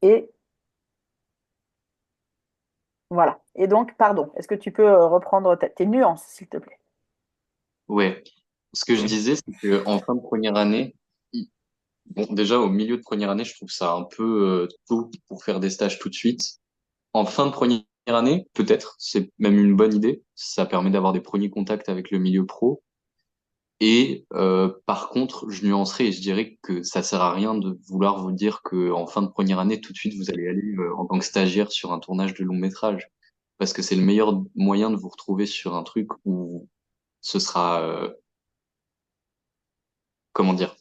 Et voilà. Et donc, pardon, est-ce que tu peux reprendre tes nuances, s'il te plaît? Ouais. Ce que je disais, c'est que en fin de première année, bon, déjà au milieu de première année, je trouve ça un peu tôt pour faire des stages tout de suite. En fin de première année, peut-être, c'est même une bonne idée. Ça permet d'avoir des premiers contacts avec le milieu pro. Et par contre, je nuancerais et je dirais que ça sert à rien de vouloir vous dire que en fin de première année, tout de suite, vous allez aller en tant que stagiaire sur un tournage de long métrage, parce que c'est le meilleur moyen de vous retrouver sur un truc où ce sera, comment dire,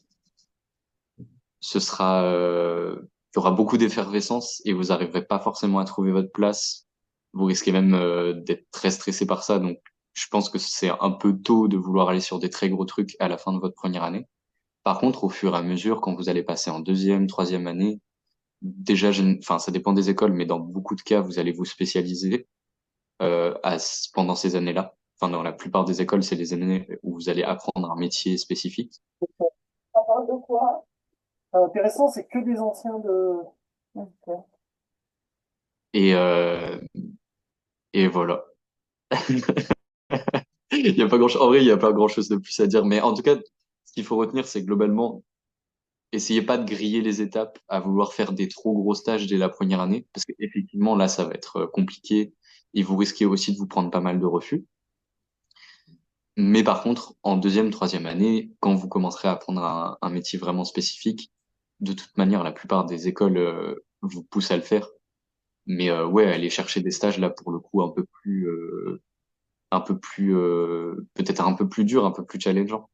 ce sera, il y aura beaucoup d'effervescence et vous n'arriverez pas forcément à trouver votre place. Vous risquez même d'être très stressé par ça. Donc, je pense que c'est un peu tôt de vouloir aller sur des très gros trucs à la fin de votre première année. Par contre, au fur et à mesure, quand vous allez passer en deuxième, troisième année, déjà, enfin, ça dépend des écoles, mais dans beaucoup de cas, vous allez vous spécialiser pendant ces années-là. Enfin, dans la plupart des écoles, c'est les années où vous allez apprendre un métier spécifique. Ça parle de quoi? Intéressant, c'est que des anciens de. Ok. Et, et voilà. Il y a pas grand, en vrai, il y a pas grand-chose de plus à dire. Mais en tout cas, ce qu'il faut retenir, c'est globalement, essayez pas de griller les étapes à vouloir faire des trop gros stages dès la première année, parce qu'effectivement, là, ça va être compliqué et vous risquez aussi de vous prendre pas mal de refus. Mais par contre, en deuxième, troisième année, quand vous commencerez à apprendre un métier vraiment spécifique, de toute manière, la plupart des écoles vous poussent à le faire. Mais ouais, aller chercher des stages là pour le coup peut-être un peu plus dur, un peu plus challengeant.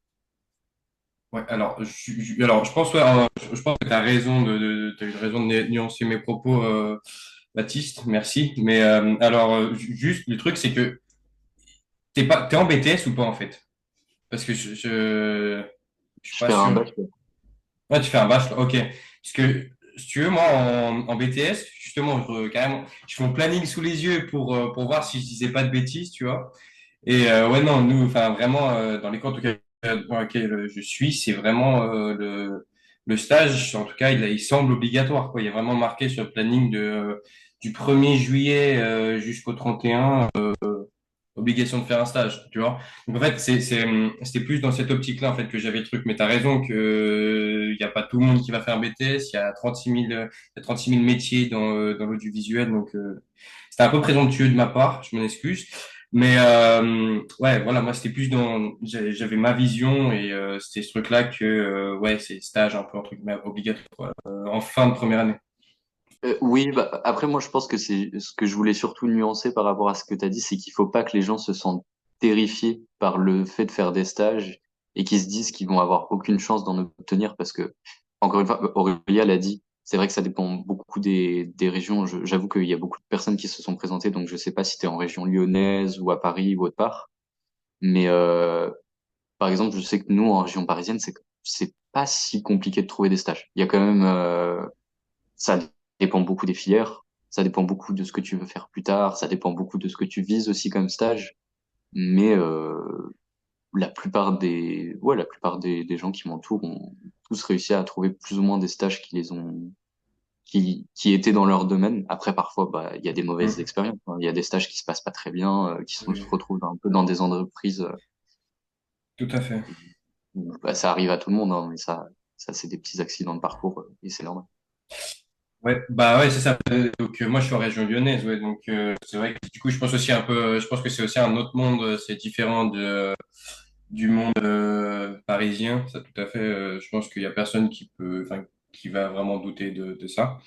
Ouais, alors, alors, je pense, ouais, je pense que tu as raison t'as eu raison de nuancer mes propos, Baptiste, merci. Mais alors, juste, le truc, c'est que t'es en BTS ou pas, en fait? Parce que je suis Je pas fais un sûr. bachelor. Ouais, tu fais un bachelor, ok. Parce que, si tu veux, moi, en BTS, justement, carrément, je fais mon planning sous les yeux pour voir si je disais pas de bêtises, tu vois. Et ouais, non, nous, enfin, vraiment, dans les cours en tout cas, dans lesquels je suis, c'est vraiment le stage, en tout cas, il semble obligatoire, quoi. Il y a vraiment marqué sur le planning du 1er juillet jusqu'au 31, obligation de faire un stage, tu vois. Donc en fait, c'était plus dans cette optique-là en fait que j'avais le truc. Mais t'as raison que il y a pas tout le monde qui va faire un BTS. Il y a 36 000, il y a 36 000 métiers dans l'audiovisuel. Donc c'était un peu présomptueux de ma part. Je m'en excuse. Mais ouais, voilà, moi c'était plus j'avais ma vision et c'était ce truc-là que ouais, c'est stage un peu entre guillemets obligatoire en fin de première année. Oui, bah, après moi je pense que c'est ce que je voulais surtout nuancer par rapport à ce que tu as dit, c'est qu'il faut pas que les gens se sentent terrifiés par le fait de faire des stages et qu'ils se disent qu'ils vont avoir aucune chance d'en obtenir parce que, encore une fois, Aurélia l'a dit, c'est vrai que ça dépend beaucoup des régions. J'avoue qu'il y a beaucoup de personnes qui se sont présentées, donc je sais pas si tu es en région lyonnaise ou à Paris ou autre part. Mais par exemple, je sais que nous, en région parisienne, c'est pas si compliqué de trouver des stages. Il y a quand même ça dépend beaucoup des filières, ça dépend beaucoup de ce que tu veux faire plus tard, ça dépend beaucoup de ce que tu vises aussi comme stage. Mais la plupart des gens qui m'entourent ont tous réussi à trouver plus ou moins des stages qui étaient dans leur domaine. Après, parfois, bah, il y a des mauvaises Mm. expériences, hein. Il y a des stages qui se passent pas très bien, se retrouvent un peu dans des entreprises. Tout à fait. Bah, ça arrive à tout le monde, hein, mais ça c'est des petits accidents de parcours et c'est normal. Ouais, bah ouais, c'est ça. Donc moi je suis en région lyonnaise, ouais, donc c'est vrai que du coup je pense aussi un peu, je pense que c'est aussi un autre monde, c'est différent du monde parisien, ça tout à fait. Je pense qu'il y a personne enfin, qui va vraiment douter de ça.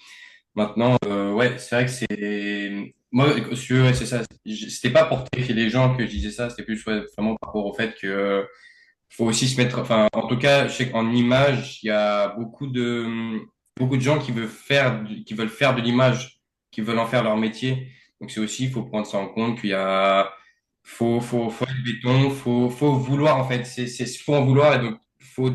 Maintenant, ouais, c'est vrai que c'est moi, si tu veux, ouais, c'est ça. C'était pas pour terrifier les gens que je disais ça, c'était plus ouais, vraiment par rapport au fait que faut aussi se mettre, enfin, en tout cas, je sais qu'en image, il y a beaucoup de gens qui veulent faire de l'image, qui veulent en faire leur métier. Donc c'est aussi, il faut prendre ça en compte qu'il y a, faut être béton, faut vouloir, en fait, faut en vouloir et donc, faut,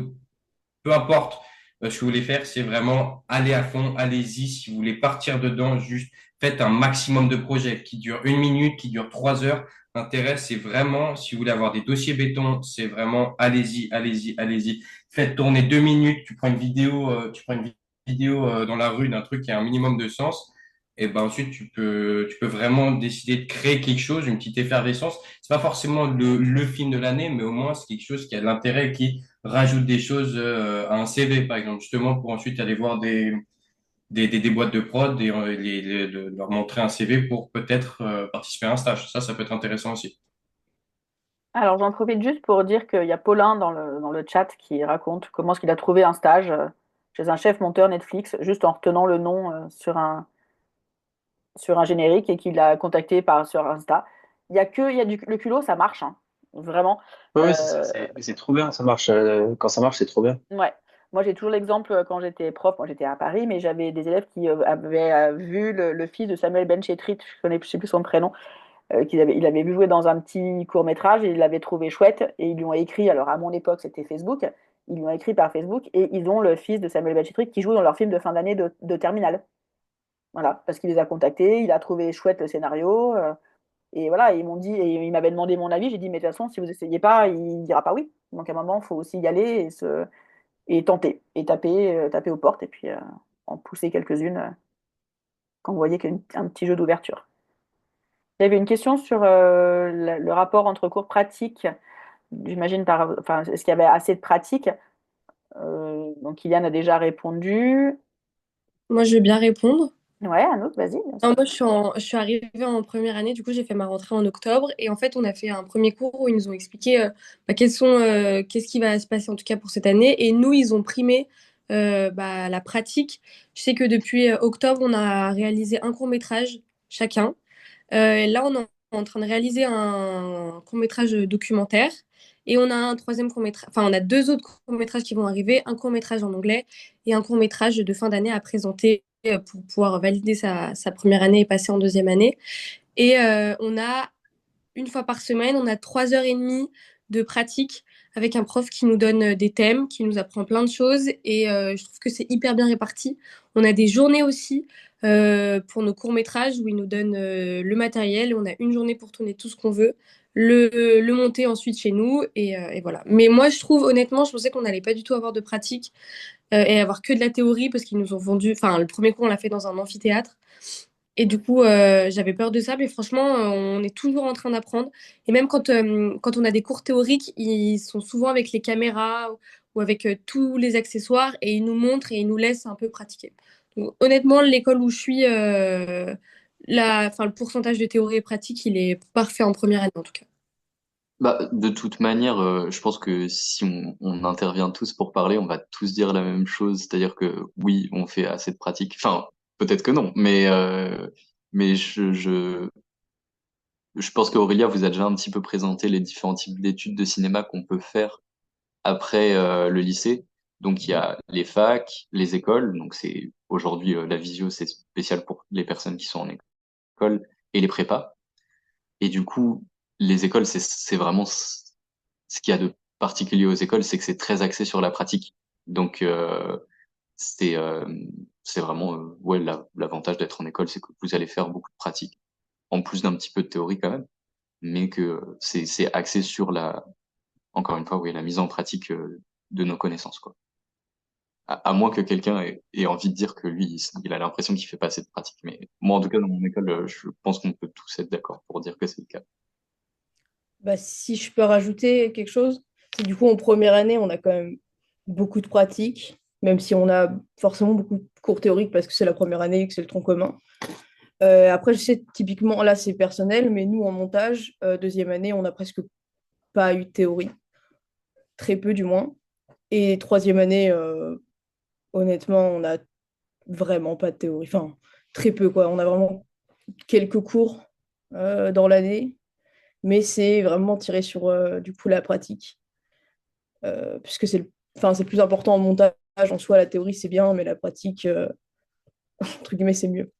peu importe ce que vous voulez faire, c'est vraiment aller à fond, allez-y. Si vous voulez partir dedans, juste faites un maximum de projets qui durent 1 minute, qui durent 3 heures. L'intérêt, c'est vraiment, si vous voulez avoir des dossiers béton, c'est vraiment allez-y, allez-y, allez-y. Faites tourner 2 minutes, tu prends une vidéo vidéo dans la rue d'un truc qui a un minimum de sens, et ben ensuite tu peux vraiment décider de créer quelque chose, une petite effervescence. C'est pas forcément le film de l'année, mais au moins c'est quelque chose qui a de l'intérêt, qui rajoute des choses à un CV, par exemple, justement pour ensuite aller voir des boîtes de prod et de leur montrer un CV pour peut-être participer à un stage. Ça peut être intéressant aussi. Alors, j'en profite juste pour dire qu'il y a Paulin dans le chat qui raconte comment est-ce qu'il a trouvé un stage chez un chef monteur Netflix, juste en retenant le nom sur un générique et qu'il a contacté sur Insta. Il y a le culot, ça marche, hein, vraiment. Ouais, ouais, c'est ça, Euh, c'est trop bien, ça marche. Quand ça marche, c'est trop bien. ouais. Moi, j'ai toujours l'exemple quand j'étais prof, moi j'étais à Paris, mais j'avais des élèves qui avaient vu le fils de Samuel Benchetrit, je sais plus son prénom, il avait vu jouer dans un petit court-métrage et il l'avait trouvé chouette et ils lui ont écrit, alors à mon époque c'était Facebook, ils lui ont écrit par Facebook et ils ont le fils de Samuel Benchetrit qui joue dans leur film de fin d'année de Terminale. Voilà, parce qu'il les a contactés, il a trouvé chouette le scénario et voilà, ils m'ont dit, et il m'avait demandé mon avis, j'ai dit mais de toute façon si vous essayez pas, il dira pas oui. Donc à un moment, il faut aussi y aller et tenter et taper aux portes et puis en pousser quelques-unes quand vous voyez qu'il y a un petit jeu d'ouverture. Il y avait une question sur le rapport entre cours pratiques. J'imagine enfin, est-ce qu'il y avait assez de pratiques? Donc, Kylian a déjà répondu. Moi, je veux bien répondre. Ouais, un autre, vas-y, bien Non, sûr. moi, je suis arrivée en première année, du coup, j'ai fait ma rentrée en octobre. Et en fait, on a fait un premier cours où ils nous ont expliqué qu'est-ce qui va se passer en tout cas pour cette année. Et nous, ils ont primé la pratique. Je sais que depuis octobre, on a réalisé un court-métrage chacun. Là, on est en train de réaliser un court-métrage documentaire. Et on a un troisième court-métrage, enfin, on a deux autres courts-métrages qui vont arriver, un court-métrage en anglais et un court-métrage de fin d'année à présenter pour pouvoir valider sa première année et passer en deuxième année. Et on a, une fois par semaine, on a 3 heures et demie de pratique avec un prof qui nous donne des thèmes, qui nous apprend plein de choses. Et je trouve que c'est hyper bien réparti. On a des journées aussi pour nos courts-métrages où il nous donne le matériel. On a une journée pour tourner tout ce qu'on veut, le monter ensuite chez nous et voilà. Mais moi, je trouve honnêtement, je pensais qu'on n'allait pas du tout avoir de pratique et avoir que de la théorie parce qu'ils nous ont vendu. Enfin, le premier cours, on l'a fait dans un amphithéâtre. Et du coup, j'avais peur de ça, mais franchement, on est toujours en train d'apprendre. Et même quand on a des cours théoriques, ils sont souvent avec les caméras ou avec tous les accessoires et ils nous montrent et ils nous laissent un peu pratiquer. Donc, honnêtement, l'école où je suis, le pourcentage de théorie et pratique, il est parfait en première année en tout cas. Bah, de toute manière, je pense que si on intervient tous pour parler, on va tous dire la même chose, c'est-à-dire que oui, on fait assez de pratique. Enfin, peut-être que non, mais je pense qu'Aurélia vous a déjà un petit peu présenté les différents types d'études de cinéma qu'on peut faire après le lycée. Donc il y a les facs, les écoles. Donc c'est aujourd'hui la visio, c'est spécial pour les personnes qui sont en école et les prépas. Et du coup, les écoles, c'est vraiment ce qu'il y a de particulier aux écoles, c'est que c'est très axé sur la pratique. Donc c'est euh, c'est vraiment ouais l'avantage d'être en école, c'est que vous allez faire beaucoup de pratique en plus d'un petit peu de théorie quand même, mais que c'est axé sur la encore une fois oui la mise en pratique de nos connaissances quoi. À moins que quelqu'un ait envie de dire que lui il a l'impression qu'il fait pas assez de pratique, mais moi en tout cas dans mon école, je pense qu'on peut tous être d'accord pour dire que c'est le cas. Bah, si je peux rajouter quelque chose, c'est du coup en première année, on a quand même beaucoup de pratiques, même si on a forcément beaucoup de cours théoriques parce que c'est la première année et que c'est le tronc commun. Après, je sais, typiquement, là, c'est personnel, mais nous, en montage, deuxième année, on n'a presque pas eu de théorie, très peu du moins. Et troisième année, honnêtement, on n'a vraiment pas de théorie, enfin, très peu, quoi. On a vraiment quelques cours dans l'année, mais c'est vraiment tiré sur, du coup, la pratique. Puisque c'est le plus important en montage. En soi, la théorie, c'est bien, mais la pratique, entre guillemets, c'est mieux.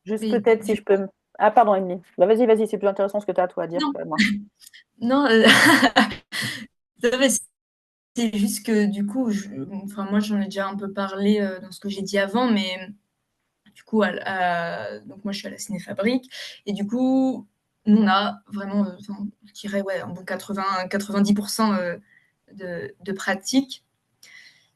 Juste Oui, peut-être si je peux. Ah, pardon, Émilie. Bah, vas-y, c'est plus intéressant ce que tu as, toi, à dire non, que moi. non, mais c'est juste que du coup, enfin, moi j'en ai déjà un peu parlé dans ce que j'ai dit avant, mais du coup, donc moi je suis à la Cinéfabrique, et du coup, nous on a vraiment, enfin, je dirais, ouais, un bon 90% de pratique.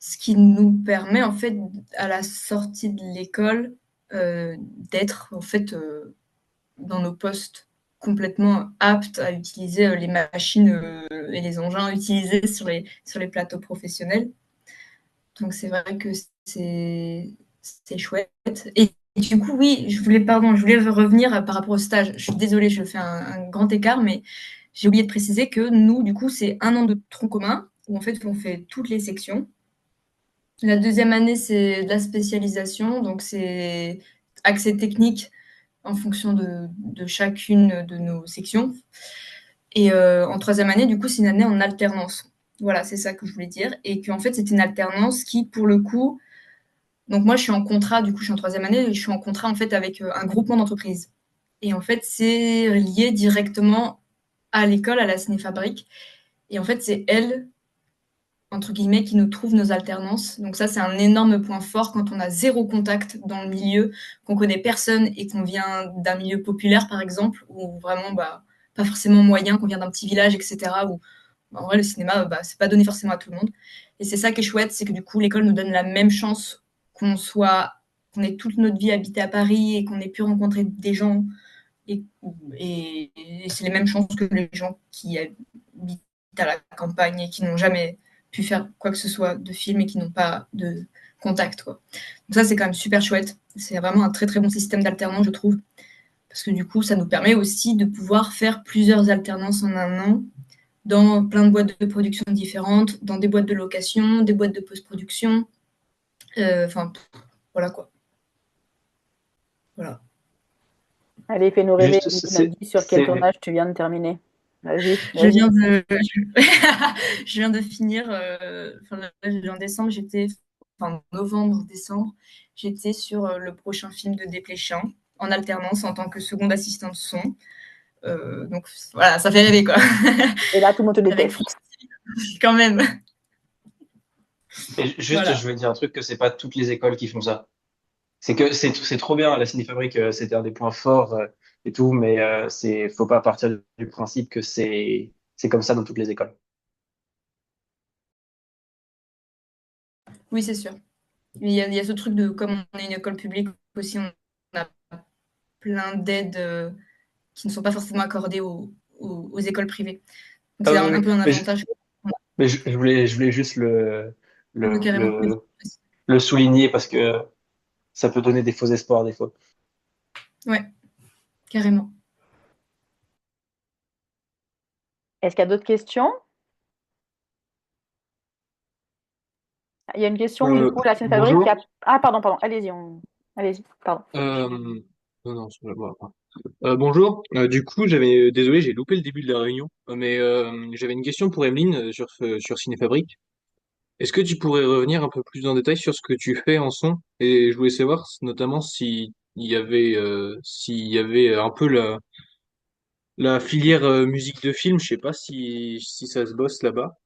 ce qui nous permet en fait à la sortie de l'école d'être en fait dans nos postes complètement aptes à utiliser les machines et les engins utilisés sur les plateaux professionnels. Donc c'est vrai que c'est chouette. Et du coup, oui, je voulais revenir par rapport au stage. Je suis désolée, je fais un grand écart, mais j'ai oublié de préciser que nous, du coup, c'est 1 an de tronc commun où en fait on fait toutes les sections. La deuxième année, c'est de la spécialisation, donc c'est accès technique en fonction de chacune de nos sections. Et en troisième année, du coup, c'est une année en alternance. Voilà, c'est ça que je voulais dire. Et qu'en fait, c'était une alternance qui, pour le coup, donc moi, je suis en contrat, du coup, je suis en troisième année, et je suis en contrat en fait avec un groupement d'entreprises. Et en fait, c'est lié directement à l'école, à la Cinéfabrique. Et en fait, c'est elle, entre guillemets, qui nous trouve nos alternances. Donc ça, c'est un énorme point fort quand on a zéro contact dans le milieu, qu'on connaît personne et qu'on vient d'un milieu populaire, par exemple, ou vraiment pas forcément moyen, qu'on vient d'un petit village, etc., où en vrai, le cinéma, c'est pas donné forcément à tout le monde. Et c'est ça qui est chouette, c'est que du coup, l'école nous donne la même chance qu'on ait toute notre vie habité à Paris et qu'on ait pu rencontrer des gens. Et c'est les mêmes chances que les gens qui habitent à la campagne et qui n'ont jamais pu faire quoi que ce soit de film et qui n'ont pas de contact, quoi. Donc ça, c'est quand même super chouette. C'est vraiment un très très bon système d'alternance, je trouve. Parce que du coup, ça nous permet aussi de pouvoir faire plusieurs alternances en un an dans plein de boîtes de production différentes, dans des boîtes de location, des boîtes de post-production. Enfin, voilà quoi. Voilà. Allez, fais-nous rêver. Juste, Dis sur quel tournage tu viens de terminer. Vas-y. Je viens de, je viens de finir, en décembre, en novembre, décembre, j'étais sur le prochain film de Desplechin, en alternance en tant que seconde assistante son. Donc voilà, ça fait rêver quoi. Et là, tout le monde te déteste. Quand même. Et juste, Voilà. je veux dire un truc que c'est pas toutes les écoles qui font ça. C'est que c'est trop bien, la Cinéfabrique, c'était un des points forts et tout, mais faut pas partir du principe que c'est comme ça dans toutes les écoles. Oui, c'est sûr. Il y a ce truc de, comme on est une école publique aussi, on a plein d'aides qui ne sont pas forcément accordées aux écoles privées. Donc Ah c'est oui, un oui. peu un Mais, avantage. je voulais juste Oui, le, carrément. le, le souligner parce que ça peut donner des faux espoirs des fois. Ouais, carrément. Est-ce qu'il y a d'autres questions? Il y a une question, du coup, la Cinéfabrique qui Bonjour. a... Ah, pardon, allez-y, allez-y, pardon. Non, non, voilà. Bonjour. Du coup, désolé, j'ai loupé le début de la réunion, mais j'avais une question pour Emeline sur Cinéfabrique. Est-ce que tu pourrais revenir un peu plus en détail sur ce que tu fais en son? Et je voulais savoir notamment s'il y avait un peu la filière musique de film. Je sais pas si ça se bosse là-bas.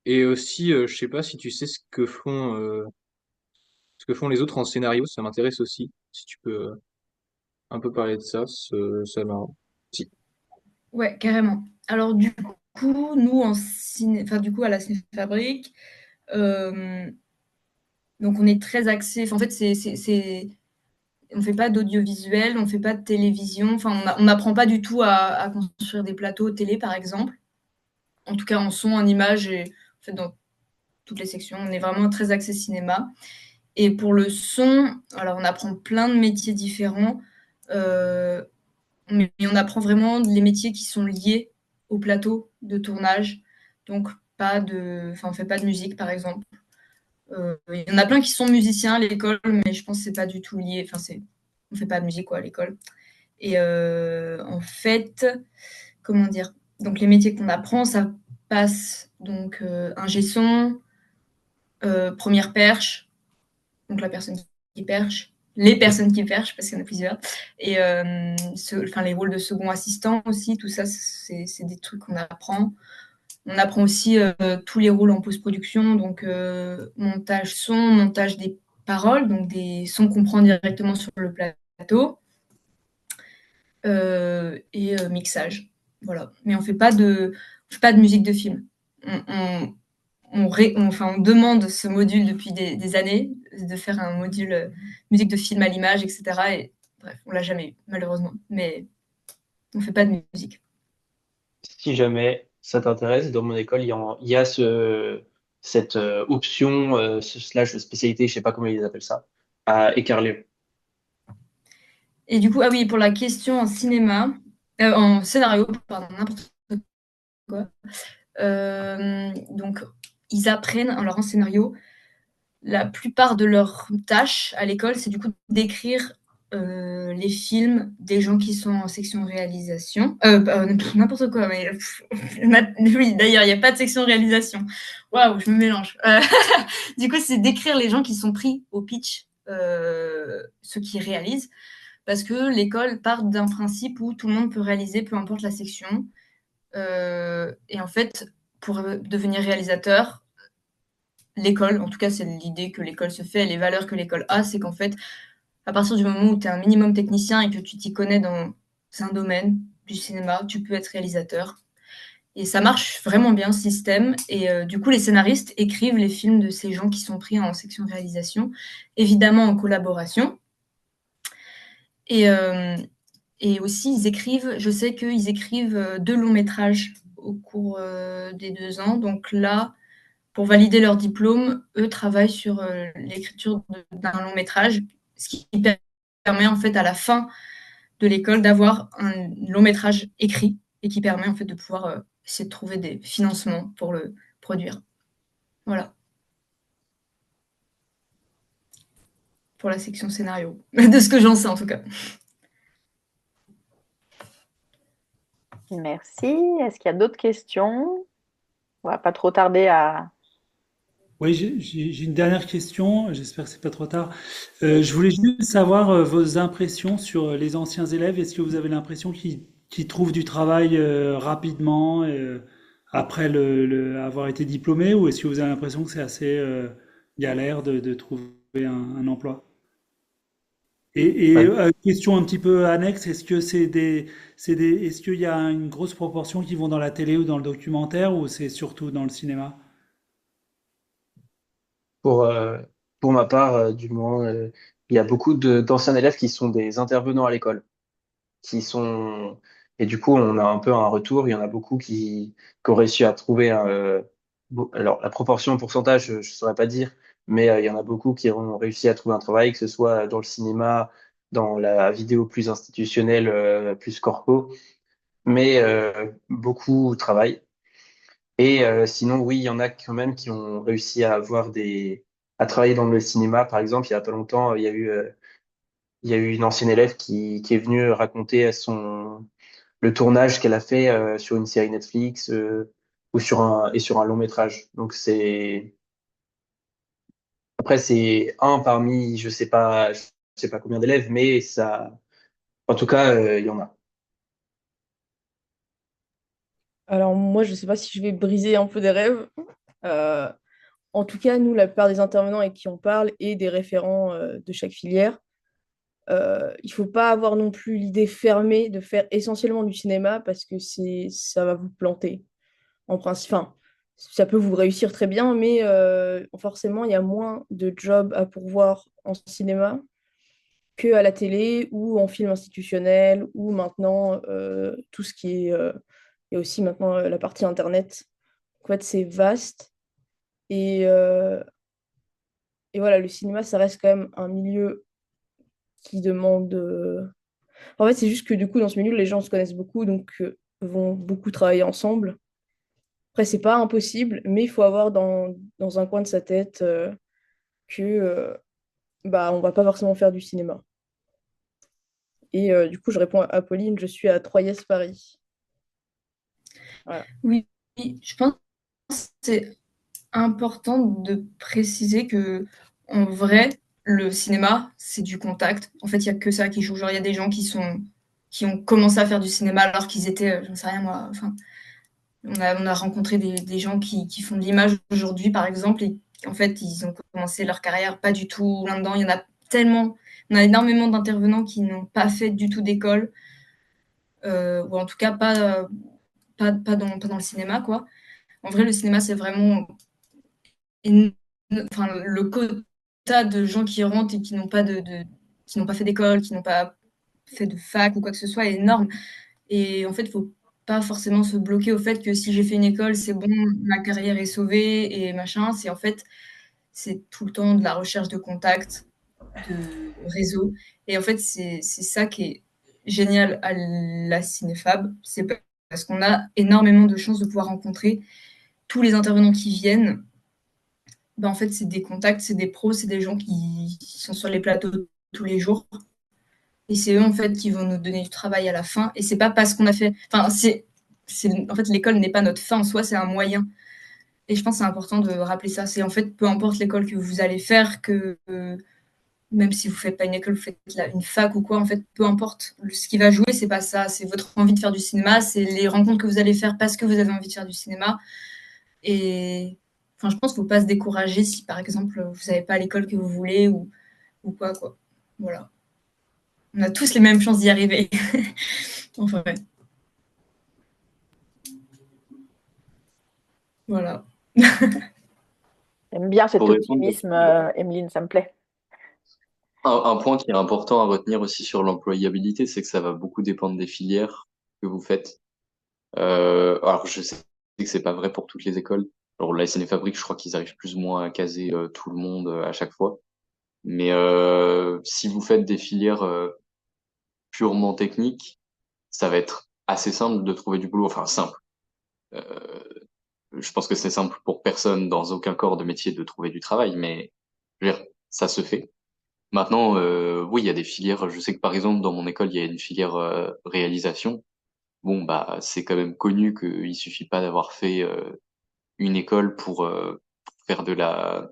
Et aussi, je sais pas si tu sais ce que font les autres en scénario. Ça m'intéresse aussi. Si tu peux un peu parler de ça, ça m'a. Si. Ouais, carrément. Alors du coup, nous en ciné, enfin du coup à la Cinéfabrique, euh, donc on est très axé. En fait, on fait pas d'audiovisuel, on fait pas de télévision. Enfin, on n'apprend pas du tout à construire des plateaux télé, par exemple. En tout cas, en son, en image et en fait dans toutes les sections, on est vraiment très axé cinéma. Et pour le son, alors on apprend plein de métiers différents. Euh, mais on apprend vraiment les métiers qui sont liés au plateau de tournage. Donc, on fait pas de musique, par exemple. Il y en a plein qui sont musiciens à l'école, mais je pense que c'est pas du tout lié. On fait pas de musique quoi à l'école. Et en fait, comment dire? Donc les métiers qu'on apprend, ça passe donc ingé son, première perche, donc la personne qui perche, les personnes qui perchent, parce qu'il y en a plusieurs, et les rôles de second assistant aussi, tout ça, c'est des trucs qu'on apprend. On apprend aussi tous les rôles en post-production, donc montage son, montage des paroles, donc des sons qu'on prend directement sur le plateau, et mixage. Voilà. Mais on fait pas de musique de film. On, on demande ce module depuis des années, de faire un module musique de film à l'image, etc. Et bref, on l'a jamais eu, malheureusement. Mais on fait pas de musique. Si jamais ça t'intéresse, dans mon école, il y a cette option, slash spécialité, je sais pas comment ils appellent ça, à Écarlé. Et du coup, ah oui, pour la question en cinéma, en scénario, pardon, n'importe quoi. Donc, ils apprennent, alors en scénario, la plupart de leurs tâches à l'école, c'est du coup d'écrire les films des gens qui sont en section réalisation. N'importe quoi, mais oui, d'ailleurs, il n'y a pas de section réalisation. Waouh, je me mélange. Du coup, c'est d'écrire les gens qui sont pris au pitch, ceux qui réalisent, parce que l'école part d'un principe où tout le monde peut réaliser, peu importe la section. Et en fait, pour devenir réalisateur, l'école, en tout cas, c'est l'idée que l'école se fait, les valeurs que l'école a, c'est qu'en fait, à partir du moment où tu es un minimum technicien et que tu t'y connais dans un domaine du cinéma, tu peux être réalisateur. Et ça marche vraiment bien, ce système. Et du coup, les scénaristes écrivent les films de ces gens qui sont pris en section de réalisation, évidemment en collaboration. Et aussi, ils écrivent, je sais qu'ils écrivent 2 longs métrages au cours des 2 ans. Donc là, pour valider leur diplôme, eux travaillent sur l'écriture d'un long métrage, ce qui permet en fait à la fin de l'école d'avoir un long métrage écrit et qui permet en fait de pouvoir essayer de trouver des financements pour le produire. Voilà, pour la section scénario, de ce que j'en sais en tout cas. Merci. Est-ce qu'il y a d'autres questions? On va pas trop tarder à... Oui, j'ai une dernière question. J'espère que c'est pas trop tard. Je voulais juste savoir vos impressions sur les anciens élèves. Est-ce que vous avez l'impression qu'ils trouvent du travail rapidement après avoir été diplômés, ou est-ce que vous avez l'impression que c'est assez galère de trouver un emploi? Ouais. Question un petit peu annexe, est-ce que est-ce qu'il y a une grosse proportion qui vont dans la télé ou dans le documentaire, ou c'est surtout dans le cinéma? Pour, euh, pour ma part, du moins, il y a beaucoup d'anciens élèves qui sont des intervenants à l'école, qui sont et du coup, on a un peu un retour. Il y en a beaucoup qui ont réussi à trouver alors la proportion, le pourcentage, je ne saurais pas dire, mais il y en a beaucoup qui ont réussi à trouver un travail, que ce soit dans le cinéma, dans la vidéo plus institutionnelle, plus corpo, mais beaucoup travaillent. Et sinon, oui, il y en a quand même qui ont réussi à avoir à travailler dans le cinéma. Par exemple, il y a pas longtemps, il y a eu une ancienne élève qui est venue raconter le tournage qu'elle a fait sur une série Netflix ou sur un long métrage. Donc après, c'est un parmi, je sais pas combien d'élèves, mais ça, en tout cas, il y en a. Alors moi, je ne sais pas si je vais briser un peu des rêves. Euh, En tout cas, nous, la plupart des intervenants avec qui on parle et des référents de chaque filière, il ne faut pas avoir non plus l'idée fermée de faire essentiellement du cinéma parce que ça va vous planter. En principe, enfin, ça peut vous réussir très bien, mais forcément, il y a moins de jobs à pourvoir en cinéma que à la télé ou en film institutionnel ou maintenant tout ce qui est... il y a aussi maintenant la partie Internet. En fait, c'est vaste. Et, euh, et voilà, le cinéma, ça reste quand même un milieu qui demande. En fait, c'est juste que du coup, dans ce milieu, les gens se connaissent beaucoup, donc vont beaucoup travailler ensemble. Après, c'est pas impossible, mais il faut avoir dans un coin de sa tête que bah, on va pas forcément faire du cinéma. Et du coup, je réponds à Pauline, je suis à Troyes, Paris. Voilà. Oui, je pense que c'est important de préciser que, en vrai, le cinéma, c'est du contact. En fait, il n'y a que ça qui joue. Genre, il y a des gens qui ont commencé à faire du cinéma alors qu'ils étaient, je ne sais rien moi, enfin, on a rencontré des gens qui font de l'image aujourd'hui, par exemple, et en fait, ils ont commencé leur carrière pas du tout là-dedans. Il y en a tellement, on a énormément d'intervenants qui n'ont pas fait du tout d'école, ou en tout cas pas dans le cinéma, quoi. En vrai, le cinéma, c'est vraiment enfin, le quota de gens qui rentrent et qui n'ont pas qui n'ont pas fait d'école, qui n'ont pas fait de fac ou quoi que ce soit est énorme. Et en fait, il ne faut pas forcément se bloquer au fait que si j'ai fait une école, c'est bon, ma carrière est sauvée et machin. C'est en fait, c'est tout le temps de la recherche de contacts, de réseau. Et en fait, c'est ça qui est génial à la Cinéfab. C'est parce qu'on a énormément de chances de pouvoir rencontrer tous les intervenants qui viennent. Ben, en fait, c'est des contacts, c'est des pros, c'est des gens qui sont sur les plateaux tous les jours. Et c'est eux, en fait, qui vont nous donner du travail à la fin. Et c'est pas parce qu'on a fait. Enfin, en fait, l'école n'est pas notre fin en soi, c'est un moyen. Et je pense que c'est important de rappeler ça. C'est en fait, peu importe l'école que vous allez faire, que même si vous faites pas une école, vous faites une fac ou quoi, en fait, peu importe. Ce qui va jouer, c'est pas ça. C'est votre envie de faire du cinéma, c'est les rencontres que vous allez faire parce que vous avez envie de faire du cinéma. Et enfin, je pense qu'il ne faut pas se décourager si, par exemple, vous n'avez pas l'école que vous voulez ou quoi, quoi. Voilà. On a tous les mêmes chances d'y arriver. Enfin, ouais. Voilà. J'aime bien cet Pour répondre, optimisme, Emeline, ça me plaît. un point qui est important à retenir aussi sur l'employabilité, c'est que ça va beaucoup dépendre des filières que vous faites. Alors, je sais que c'est pas vrai pour toutes les écoles. Alors, la SNF Fabrique, je crois qu'ils arrivent plus ou moins à caser tout le monde à chaque fois. Mais si vous faites des filières purement techniques, ça va être assez simple de trouver du boulot. Enfin, simple. Euh, je pense que c'est simple pour personne dans aucun corps de métier de trouver du travail, mais je veux dire, ça se fait. Maintenant, oui, il y a des filières. Je sais que par exemple, dans mon école, il y a une filière réalisation. Bon, bah, c'est quand même connu qu'il suffit pas d'avoir fait une école pour faire de la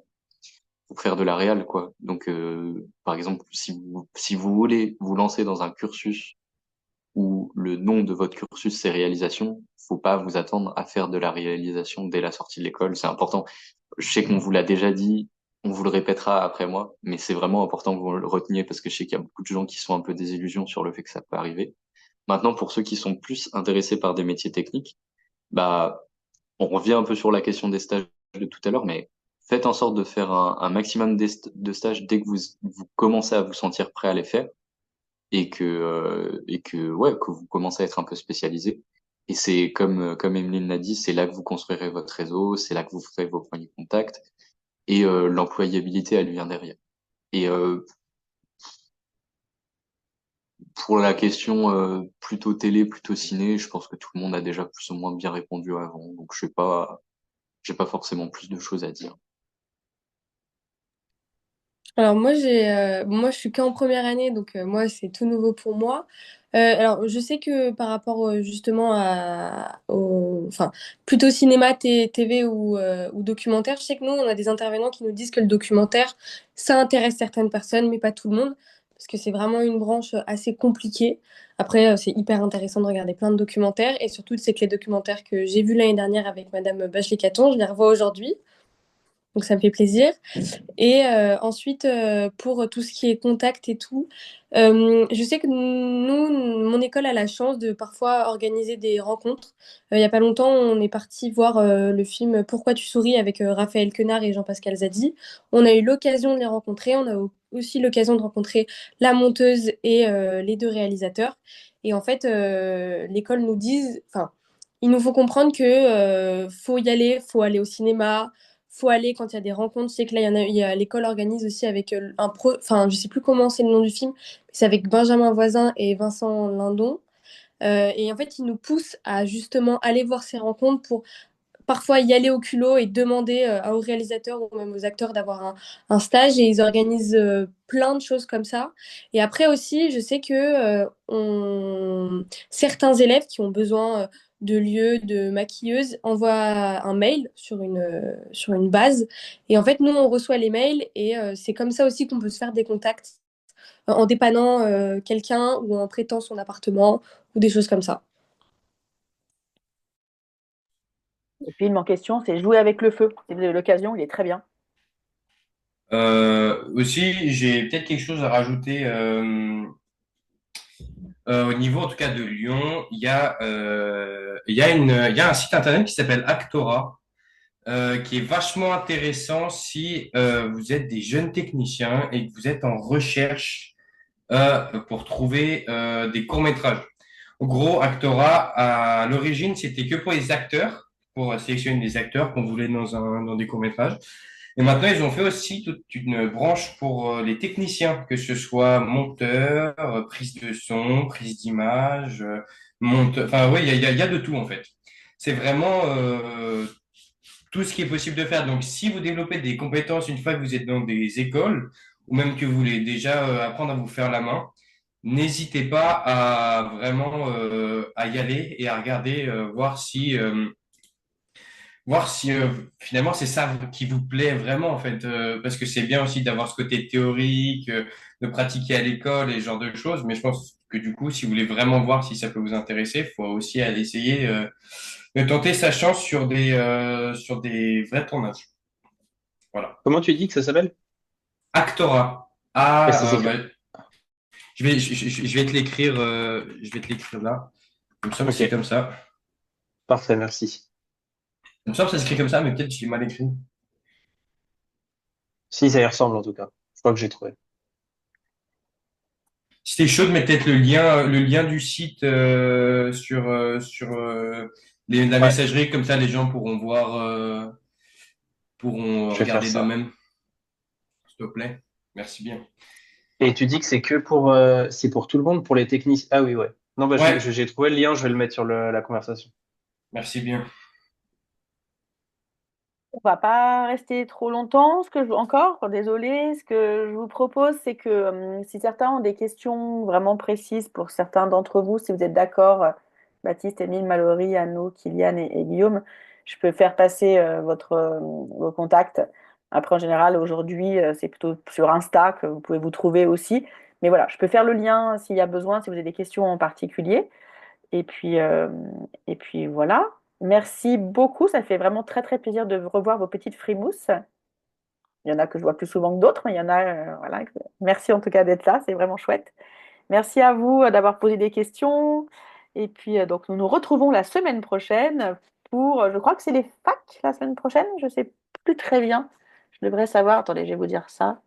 réal, quoi. Donc, par exemple, si vous voulez vous lancer dans un cursus où le nom de votre cursus c'est réalisation, faut pas vous attendre à faire de la réalisation dès la sortie de l'école. C'est important. Je sais qu'on vous l'a déjà dit, on vous le répétera après moi, mais c'est vraiment important que vous le reteniez parce que je sais qu'il y a beaucoup de gens qui sont un peu désillusions sur le fait que ça peut arriver. Maintenant, pour ceux qui sont plus intéressés par des métiers techniques, bah, on revient un peu sur la question des stages de tout à l'heure, mais faites en sorte de faire un maximum de stages dès que vous commencez à vous sentir prêt à les faire et que ouais, que vous commencez à être un peu spécialisé. Et c'est comme Emeline l'a dit, c'est là que vous construirez votre réseau, c'est là que vous ferez vos premiers contacts et l'employabilité elle vient derrière. Et pour la question plutôt télé, plutôt ciné, je pense que tout le monde a déjà plus ou moins bien répondu avant, donc j'ai pas forcément plus de choses à dire. Alors moi je suis qu'en première année, donc moi c'est tout nouveau pour moi. Alors je sais que par rapport justement enfin plutôt cinéma, TV ou documentaire, je sais que nous on a des intervenants qui nous disent que le documentaire ça intéresse certaines personnes, mais pas tout le monde, parce que c'est vraiment une branche assez compliquée. Après c'est hyper intéressant de regarder plein de documentaires, et surtout c'est que les documentaires que j'ai vus l'année dernière avec Madame Bachelet-Caton, je les revois aujourd'hui, donc ça me fait plaisir. Et ensuite, pour tout ce qui est contact et tout, je sais que nous, mon école a la chance de parfois organiser des rencontres. Il n'y a pas longtemps, on est parti voir le film Pourquoi tu souris avec Raphaël Quenard et Jean-Pascal Zadi. On a eu l'occasion de les rencontrer. On a aussi l'occasion de rencontrer la monteuse et les deux réalisateurs. Et en fait, l'école nous dit, enfin, il nous faut comprendre que faut y aller, faut aller au cinéma, faut aller quand il y a des rencontres. Je sais que là, l'école organise aussi avec enfin, je sais plus comment c'est le nom du film, mais c'est avec Benjamin Voisin et Vincent Lindon. Et en fait, ils nous poussent à justement aller voir ces rencontres pour parfois y aller au culot et demander aux réalisateurs ou même aux acteurs d'avoir un stage, et ils organisent plein de choses comme ça. Et après aussi, je sais que certains élèves qui ont besoin de lieux, de maquilleuses, envoient un mail sur une base. Et en fait, nous, on reçoit les mails, et c'est comme ça aussi qu'on peut se faire des contacts en dépannant quelqu'un ou en prêtant son appartement ou des choses comme ça. Le film en question, c'est Jouer avec le feu. Si vous avez l'occasion, il est très bien. Aussi, j'ai peut-être quelque chose à rajouter. Au niveau, en tout cas, de Lyon, il y a un site internet qui s'appelle Actora. qui est vachement intéressant si vous êtes des jeunes techniciens et que vous êtes en recherche pour trouver des courts-métrages. En gros, Actora, à l'origine, c'était que pour les acteurs, pour sélectionner des acteurs qu'on voulait dans des courts-métrages. Et maintenant, ils ont fait aussi toute une branche pour les techniciens, que ce soit monteur, prise de son, prise d'image, monteur. Enfin, oui, il y a de tout en fait. C'est vraiment tout ce qui est possible de faire. Donc, si vous développez des compétences une fois que vous êtes dans des écoles, ou même que vous voulez déjà apprendre à vous faire la main, n'hésitez pas à vraiment à y aller et à regarder, voir si finalement c'est ça qui vous plaît vraiment en fait, parce que c'est bien aussi d'avoir ce côté théorique, de pratiquer à l'école et ce genre de choses, mais je pense que du coup, si vous voulez vraiment voir si ça peut vous intéresser, il faut aussi aller essayer de tenter sa chance sur des vrais tournages. Voilà. Comment tu dis que ça s'appelle? Actora. Et ça Ah, s'écrit. je vais te l'écrire, je vais te l'écrire là. Il me semble que c'est Ok, comme ça. parfait, merci. Il me semble que ça s'écrit comme ça, mais peut-être que je l'ai mal écrit. Si, ça y ressemble en tout cas. Je crois que j'ai trouvé. Si t'es chaud de mettre peut-être le lien du site sur la Ouais, messagerie, comme ça les gens pourront voir, pourront je vais faire regarder ça. d'eux-mêmes, s'il te plaît. Merci bien. Et tu dis que c'est pour tout le monde, pour les techniciens. Ah oui, ouais. Non, bah, Ouais, j'ai trouvé le lien, je vais le mettre sur la conversation. merci bien. On va pas rester trop longtemps. Encore, désolée, ce que je vous propose, c'est que si certains ont des questions vraiment précises pour certains d'entre vous, si vous êtes d'accord, Baptiste, Émile, Mallory, Anno, Kylian et Guillaume, je peux faire passer vos contacts. Après, en général, aujourd'hui, c'est plutôt sur Insta que vous pouvez vous trouver aussi. Mais voilà, je peux faire le lien s'il y a besoin, si vous avez des questions en particulier. Et puis, euh, et puis voilà. Merci beaucoup. Ça fait vraiment très très plaisir de revoir vos petites frimousses. Il y en a que je vois plus souvent que d'autres, mais il y en a, voilà. Merci en tout cas d'être là. C'est vraiment chouette. Merci à vous d'avoir posé des questions. Et puis, donc, nous nous retrouvons la semaine prochaine pour, je crois que c'est les facs la semaine prochaine. Je ne sais plus très bien. Je devrais savoir. Attendez, je vais vous dire ça.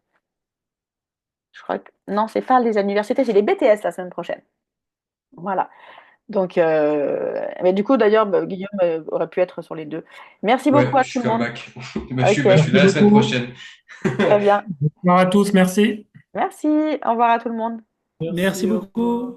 Je crois que, non, c'est pas les universités, c'est les BTS la semaine prochaine. Voilà. Donc, mais du coup, d'ailleurs, Guillaume aurait pu être sur les deux. Merci Ouais, beaucoup à je tout suis le comme monde. back. Ok, Je suis Merci là la semaine beaucoup. prochaine. très bien. Bonsoir à tous, merci. Merci. Au revoir à tout le monde. Merci Merci, au revoir. beaucoup.